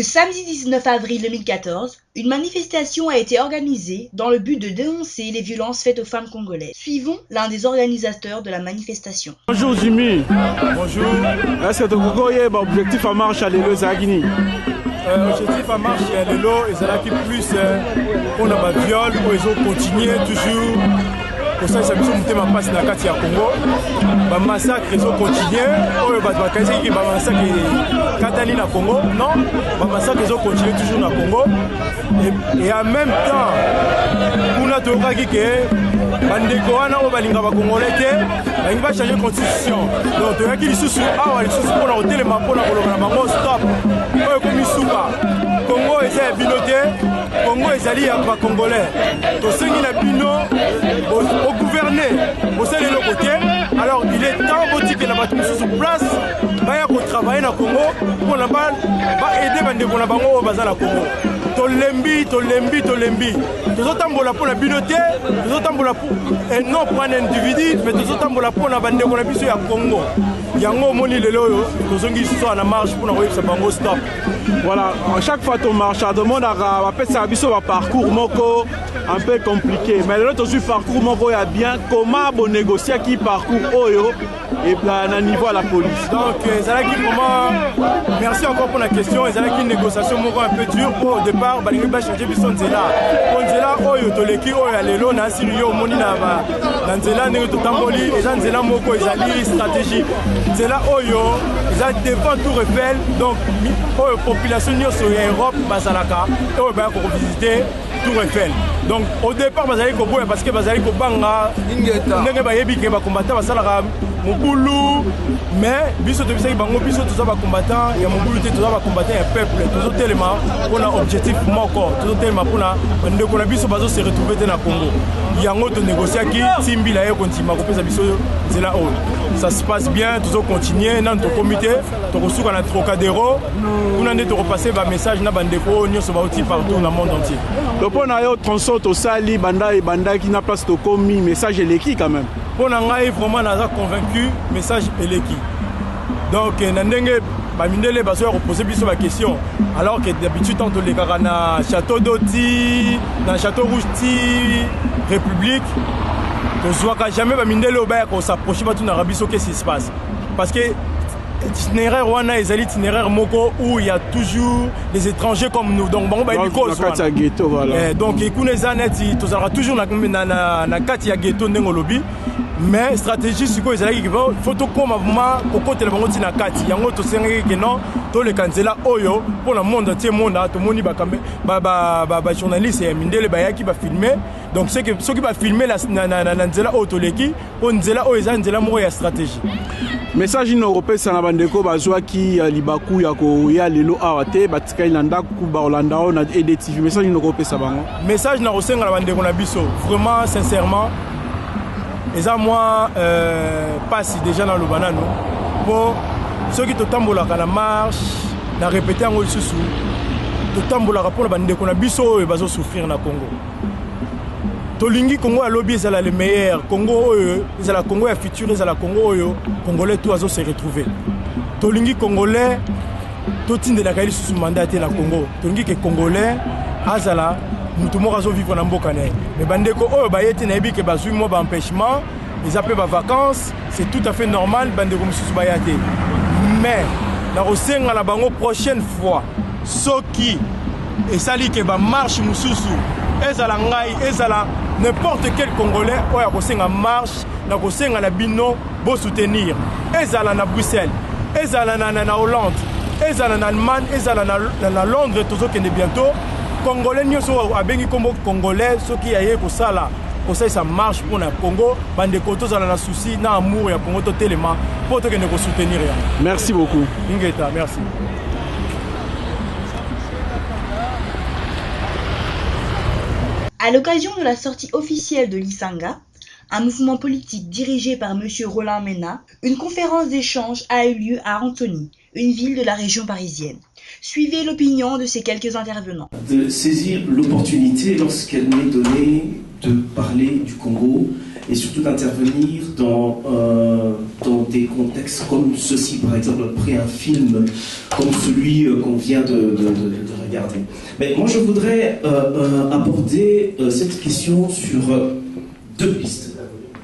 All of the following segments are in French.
Ce samedi 19 avril 2014, une manifestation a été organisée dans le but de dénoncer les violences faites aux femmes congolaises. Suivons l'un des organisateurs de la manifestation. Bonjour Jimmy. Bonjour. Est-ce que tu as un objectif à marche à l'élo Zagini? Objectif à marche à l'élo et c'est là qui plus on a ma viol, où ils ont continué toujours. Pour ça, ça me passe dans la carte Congo. Le massacre, ils ont continué. Le massacre Katani na Congo. Non, le massacre, ils ont continué toujours dans Congo. Et en même temps, on a tout dit que Bandeko wana o balinga ba Congolais te, va changer constitution. Donc tu as qui sous ah, les sous pour la hôtel ma pour la bango stop. Oyo komi suka. Congo est binoté. Congo est allié à ba Congolais. To sengi na bino au gouverner au sein de nos côtés. Alors il est temps aussi que la bateau sur place va travailler dans Congo pour la balle va aider Bandeko na bango au bazar na Congo. Tolembi. Nous sommes pour la binoté, nous sommes et non pour un individu, mais nous sommes pour la bande de la biso à Congo. Yango moni le loyo, nous sommes ici sur la marche pour nous faire stop. Voilà, à chaque fois qu'on marche, on demande à faire un biso parcours moko un peu compliqué. Mais l'autre aussi parcours moko est bien. Comment on négocie qui parcours oyo et à niveau à la police. Donc, merci encore pour la question. Il y a une négociation un peu dure pour au départ. Il va changer de son zéla. On zéla oyo toleki oyo alelo na siliyo moni na ba na zéla ne totamboli et dans zéla moko ezali stratégie. Zéla oyo ezali devant tout Eiffel. Donc, oyo population nyoso ya Europe bazalaka et oyo ba ko visiter Tour Eiffel. Donc au départ bazali ko boya parce que bazali ko banga ndenge ba yebi ke ba combattant basalaka mobulu mais biso to bisaki bango biso to za ba combattant ya mobulu te to za ba combattant ya peuple to zo telema on a objectif moko to zo telema pona ndeko na biso bazo se retrouver te na Congo yango to négocier ki timbi la ye kontima ko pesa biso zela o ça se passe bien to zo continuer dans notre comité to kosuka na Trocadéro on a to repasser ba message na bandeko nyoso ba outil partout dans le monde entier. Pour nous tronçon au sali banda et banda qui n'a place de commis message éléki quand même. Pour nous vraiment n'a convaincu message éléki. Donc nandenge ba mindele ba so reposer biso la question alors que d'habitude tant les gars na château d'Oti, na château rouge ti République to soit jamais ba mindele au ba ko s'approcher pas tout na rabiso qu'est-ce qui se passe parce que itinéraire wana ezali itinéraire moko où il y a toujours des étrangers comme nous donc bon ba cause voilà. Donc ekune zaneti to sera toujours na kati ya ghetto ndengo lobi mais stratégie siko ezali ki photo comme vraiment kokote le bango tina kati yango to sengi ke non to le kanzela oyo pour le monde entier monde to moni ba kambe ba journaliste et mindele ba yaki ba filmer donc ceux qui va filmer la nzela otoleki on nzela o ezanzela mo ya stratégie. Message européen ça na bandeko bazwa ki libaku ya ko ya lelo awate batika ilanda ku ba Hollanda on a EDTV message européen ça bango message na osenga na bandeko na biso vraiment sincèrement eza moi passe déjà dans le banano pour ceux qui totambola la marche na répéter en lisusu totambola pour bandeko na biso et bazo souffrir na Congo. Tolingi Congo a lobby c'est le meilleur Congo c'est la Congo a futur c'est la Congo congolais tout azo se retrouver tolingi congolais tout tinde la kali sous mandat na Congo tolingi que congolais azala mutu mo azo vivre na mboka ne mais bandeko oyo bayete na yebi que bazui mo ba empêchement ils appellent ba vacances c'est tout à fait normal bandeko mususu bayate mais na osenga na bango prochaine fois soki et sali que ba marche mususu ezala ngai ezala n'importe quel Congolais oya kosenga marche na kosenga na bino bo soutenir ezala na Bruxelles ezala na Hollande ezala na Allemagne ezala na Londres tozokende bientôt Congolais nyoso abengi kombo Congolais soki aye kosala kosa ça marche pour na Congo bande koto zala na souci na amour ya Congo to telema pour to kende ko soutenir. Merci beaucoup. Ingeta, merci. À l'occasion de la sortie officielle de l'Isanga, un mouvement politique dirigé par M. Roland Mena, une conférence d'échange a eu lieu à Antony, une ville de la région parisienne. Suivez l'opinion de ces quelques intervenants. De saisir l'opportunité lorsqu'elle m'est donnée de parler du Congo et surtout d'intervenir dans des contextes comme ceci, par exemple, après un film comme celui qu'on vient de regarder. Mais moi, je voudrais aborder cette question sur deux pistes.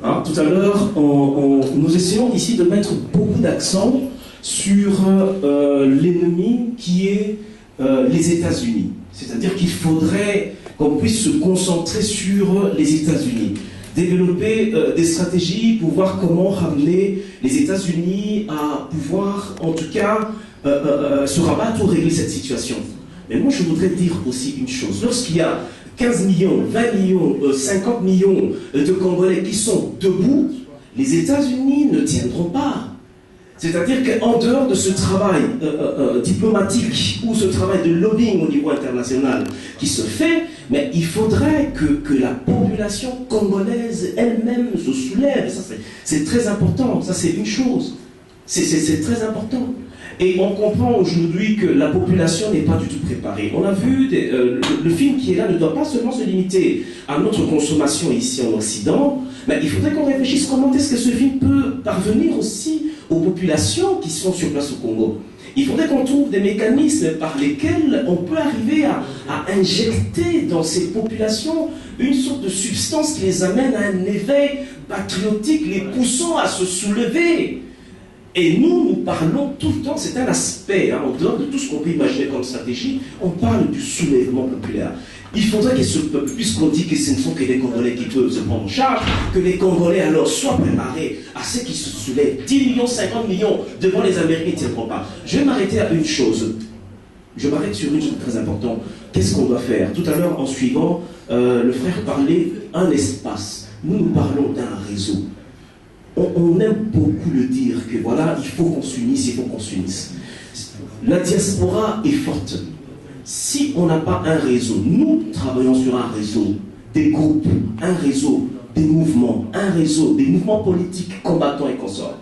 Hein, tout à l'heure, nous essayons ici de mettre beaucoup d'accent sur l'ennemi qui est les États-Unis. C'est-à-dire qu'il faudrait qu'on puisse se concentrer sur les États-Unis, développer des stratégies pour voir comment ramener les États-Unis à pouvoir, en tout cas, se rabattre ou régler cette situation. Mais moi, je voudrais dire aussi une chose. Lorsqu'il y a 15 millions, 20 millions, 50 millions de Congolais qui sont debout, les États-Unis ne tiendront pas. C'est-à-dire qu'en dehors de ce travail diplomatique ou ce travail de lobbying au niveau international qui se fait, mais il faudrait que la population congolaise elle-même se soulève. Ça, c'est très important, ça c'est une chose. C'est très important. Et on comprend aujourd'hui que la population n'est pas du tout préparée. On a vu, le film qui est là ne doit pas seulement se limiter à notre consommation ici en Occident, mais il faudrait qu'on réfléchisse comment est-ce que ce film peut parvenir aussi aux populations qui sont sur place au Congo. Il faudrait qu'on trouve des mécanismes par lesquels on peut arriver à injecter dans ces populations une sorte de substance qui les amène à un éveil patriotique, les poussant à se soulever. Et nous parlons tout le temps, c'est un aspect, hein, en dehors de tout ce qu'on peut imaginer comme stratégie, on parle du soulèvement populaire. Il faudrait que ce peuple, puisqu'on dit que ce ne sont que les Congolais qui peuvent se prendre en charge, que les Congolais alors soient préparés à ceux qui se soulèvent. 10 millions, 50 millions devant les Américains ne tiendront pas. Je vais m'arrêter à une chose. Je m'arrête sur une chose très importante. Qu'est-ce qu'on doit faire? Tout à l'heure, en suivant, le frère parlait d'un espace. Nous parlons d'un réseau. On aime beaucoup le dire que voilà, il faut qu'on s'unisse, il faut qu'on s'unisse. La diaspora est forte. Si on n'a pas un réseau, nous travaillons sur un réseau, des groupes, un réseau, des mouvements, un réseau, des mouvements politiques combattants et consorts.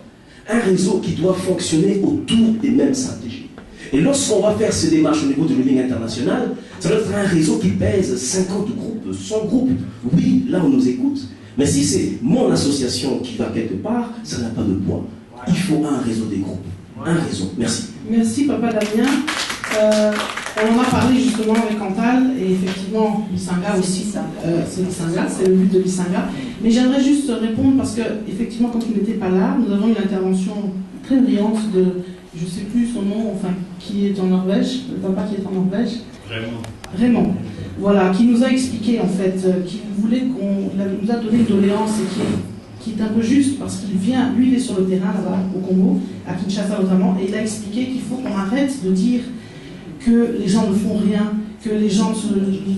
Un réseau qui doit fonctionner autour des mêmes stratégies. Et lorsqu'on va faire ces démarches au niveau de l'Union internationale, ça doit être un réseau qui pèse 50 groupes, 100 groupes. Oui, là on nous écoute. Mais si c'est mon association qui va quelque part, ça n'a pas de poids. Il faut un réseau des groupes. Un réseau. Merci. Merci, Papa Damien. On en a parlé justement avec Cantal, et effectivement, l'Isanga aussi, c'est l'Isanga, c'est le but de l'Isanga. Mais j'aimerais juste répondre parce que, effectivement, quand il n'était pas là, nous avons eu l'intervention très brillante de, je ne sais plus son nom, enfin, qui est en Norvège, le papa qui est en Norvège. Raymond. Voilà, qui nous a expliqué en fait, qu'il voulait nous a donné une doléance et qui est un peu juste parce qu'il vient, lui il est sur le terrain là-bas au Congo, à Kinshasa notamment, et il a expliqué qu'il faut qu'on arrête de dire que les gens ne font rien, que les gens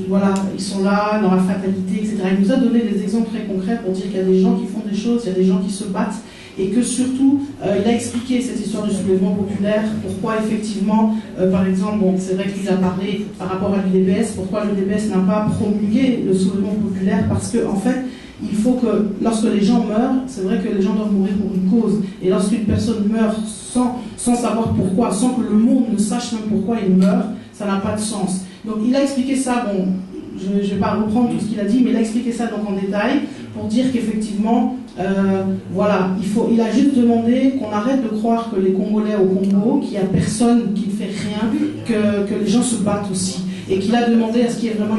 voilà, ils sont là dans la fatalité, etc. Il nous a donné des exemples très concrets pour dire qu'il y a des gens qui font des choses, il y a des gens qui se battent, et que surtout, il a expliqué cette histoire du soulèvement populaire, pourquoi effectivement, par exemple, bon, c'est vrai qu'il a parlé par rapport à l'UDPS, pourquoi l'UDPS n'a pas promulgué le soulèvement populaire, parce que en fait, il faut que, lorsque les gens meurent, c'est vrai que les gens doivent mourir pour une cause, et lorsqu'une personne meurt sans savoir pourquoi, sans que le monde ne sache même pourquoi il meurt, ça n'a pas de sens. Donc il a expliqué ça, bon, je ne vais pas reprendre tout ce qu'il a dit, mais il a expliqué ça donc en détail, pour dire qu'effectivement, voilà, il a juste demandé qu'on arrête de croire que les Congolais au Congo, qu'il n'y a personne qui ne fait rien, que les gens se battent aussi. Et qu'il a demandé à ce qu'il y ait vraiment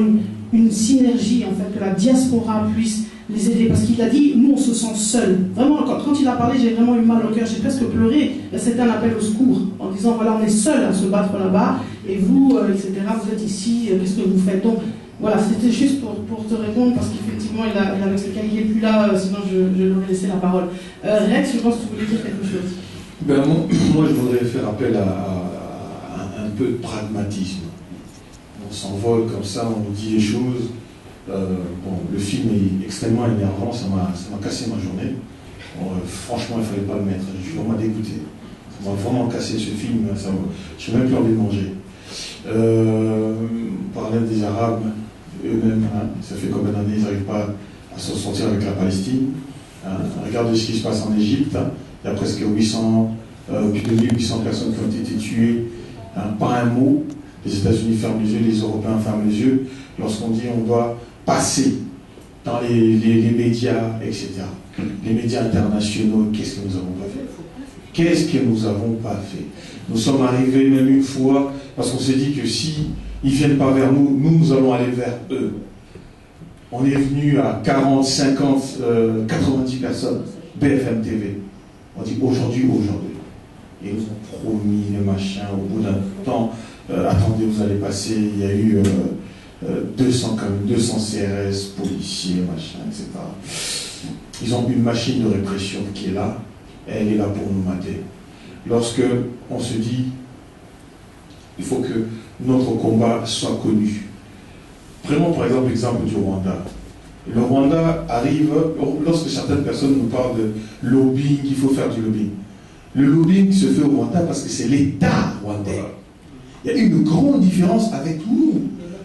une synergie, en fait, que la diaspora puisse les aider. Parce qu'il a dit, nous on se sent seuls. Vraiment, quand il a parlé, j'ai vraiment eu mal au cœur, j'ai presque pleuré. C'était un appel au secours, en disant, voilà, on est seuls à se battre là-bas, et vous, etc., vous êtes ici, qu'est-ce que vous faites? Donc, voilà, c'était juste pour te répondre, parce qu'effectivement, il avait expliqué, il n'est plus là, sinon je lui aurais laissé la parole. Rex, je pense que tu voulais dire quelque chose. Ben, moi, je voudrais faire appel à un peu de pragmatisme. On s'envole comme ça, on nous dit les choses. Bon, le film est extrêmement énervant, ça m'a cassé ma journée. Bon, franchement, il ne fallait pas le mettre, je suis vraiment dégoûté. Ça m'a vraiment cassé ce film, je n'ai même plus envie de manger. On parlait des Arabes eux-mêmes, hein, ça fait combien d'années ils n'arrivent pas à s'en sortir avec la Palestine. Hein. Regardez ce qui se passe en Égypte, hein. Il y a presque 800, plus de 1800 personnes qui ont été tuées, hein, pas un mot. Les États-Unis ferment les yeux, les Européens ferment les yeux, lorsqu'on dit on doit passer dans les médias, etc. Les médias internationaux, qu'est-ce que nous avons pas fait? Qu'est-ce que nous n'avons pas fait? Nous sommes arrivés même une fois, parce qu'on s'est dit que si ils ne viennent pas vers nous, nous allons aller vers eux. On est venu à 40, 50, 90 personnes, BFM TV. On dit aujourd'hui. Et ils nous ont promis le machin, au bout d'un temps, attendez, vous allez passer, il y a eu 200 CRS, policiers, machin, etc. Ils ont une machine de répression qui est là, elle est là pour nous mater. Lorsque on se dit, il faut que notre combat soit connu. Prenons par exemple l'exemple du Rwanda. Le Rwanda arrive, lorsque certaines personnes nous parlent de lobbying, il faut faire du lobbying. Le lobbying se fait au Rwanda parce que c'est l'État rwandais. Il y a une grande différence avec nous.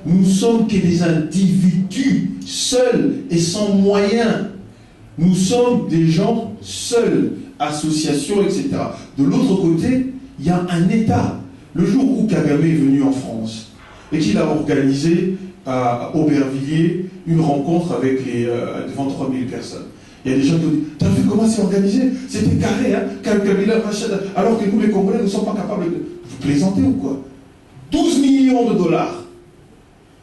Nous sommes que des individus, seuls et sans moyens. Nous sommes des gens seuls, associations, etc. De l'autre côté, il y a un État. Le jour où Kagame est venu en France et qu'il a organisé à Aubervilliers une rencontre avec devant 3000 personnes. Il y a des gens qui ont dit, t'as vu comment c'est organisé? C'était carré, hein? Kabila, machin, alors que nous les Congolais ne sommes pas capables de... Vous plaisantez ou quoi? 12 millions de dollars.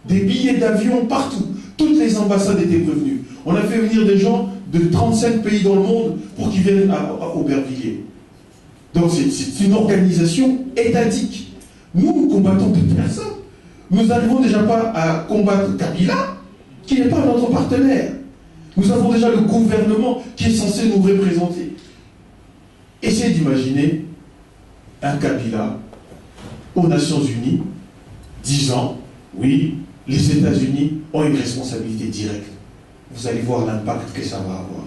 Des billets d'avion partout. Toutes les ambassades étaient prévenues. On a fait venir des gens de 35 pays dans le monde pour qu'ils viennent à Aubervilliers. Donc c'est une organisation étatique. Nous combattons de personne. Nous n'arrivons déjà pas à combattre Kabila, qui n'est pas notre partenaire. Nous avons déjà le gouvernement qui est censé nous représenter. Essayez d'imaginer un Kabila aux Nations Unies disant, oui, les États-Unis ont une responsabilité directe. Vous allez voir l'impact que ça va avoir.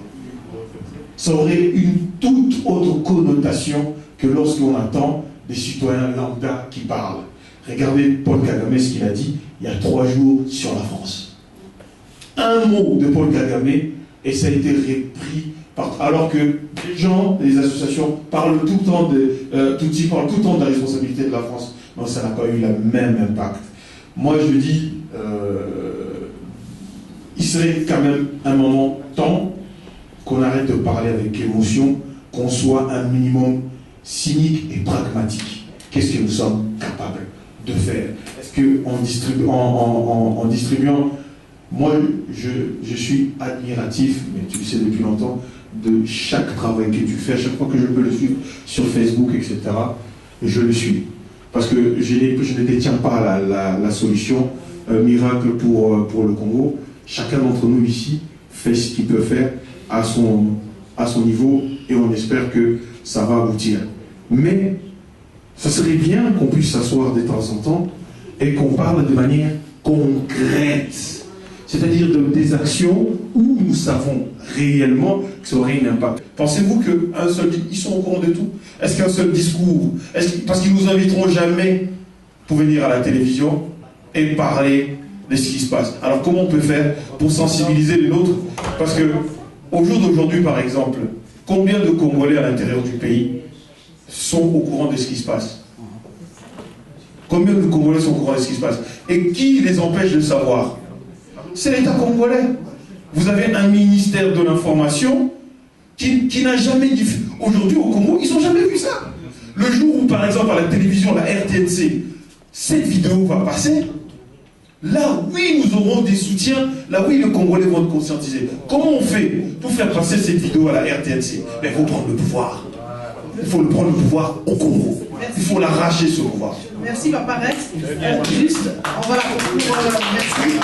Ça aurait une toute autre connotation que lorsqu'on entend des citoyens lambda qui parlent. Regardez Paul Kagame, ce qu'il a dit il y a 3 jours sur la France. Un mot de Paul Kagame et ça a été repris alors que les gens, les associations parlent tout le temps parlent tout le temps de la responsabilité de la France. Non, ça n'a pas eu le même impact. Moi, je dis, il serait quand même un moment temps qu'on arrête de parler avec émotion, qu'on soit un minimum cynique et pragmatique. Qu'est-ce que nous sommes capables de faire? Est-ce qu'en distribuant, moi je suis admiratif, mais tu le sais depuis longtemps, de chaque travail que tu fais, à chaque fois que je peux le suivre sur Facebook, etc., je le suis. Parce que je ne détiens pas la solution miracle pour le Congo. Chacun d'entre nous ici fait ce qu'il peut faire à son niveau et on espère que ça va aboutir. Mais ça serait bien qu'on puisse s'asseoir de temps en temps et qu'on parle de manière concrète. C'est-à-dire des actions où nous savons réellement que ça aurait un impact. Pensez-vous qu'un seul... Ils sont au courant de tout? Est-ce qu'un seul discours... Parce qu'ils ne nous inviteront jamais pour venir à la télévision et parler de ce qui se passe. Alors comment on peut faire pour sensibiliser les nôtres? Parce que au jour d'aujourd'hui, par exemple, combien de Congolais à l'intérieur du pays sont au courant de ce qui se passe? Combien de Congolais sont au courant de ce qui se passe? Et qui les empêche de savoir? C'est l'État congolais. Vous avez un ministère de l'information qui n'a jamais dit... Aujourd'hui au Congo, ils n'ont jamais vu ça. Le jour où, par exemple, à la télévision, la RTNC, cette vidéo va passer, là, oui, nous aurons des soutiens, là, oui, les Congolais vont être conscientisés. Comment on fait pour faire passer cette vidéo à la RTNC? Il faut prendre le pouvoir. Il faut prendre le pouvoir au Congo. Il faut l'arracher, ce pouvoir. Merci, Papa Rex. Juste, on va la conclure. Merci.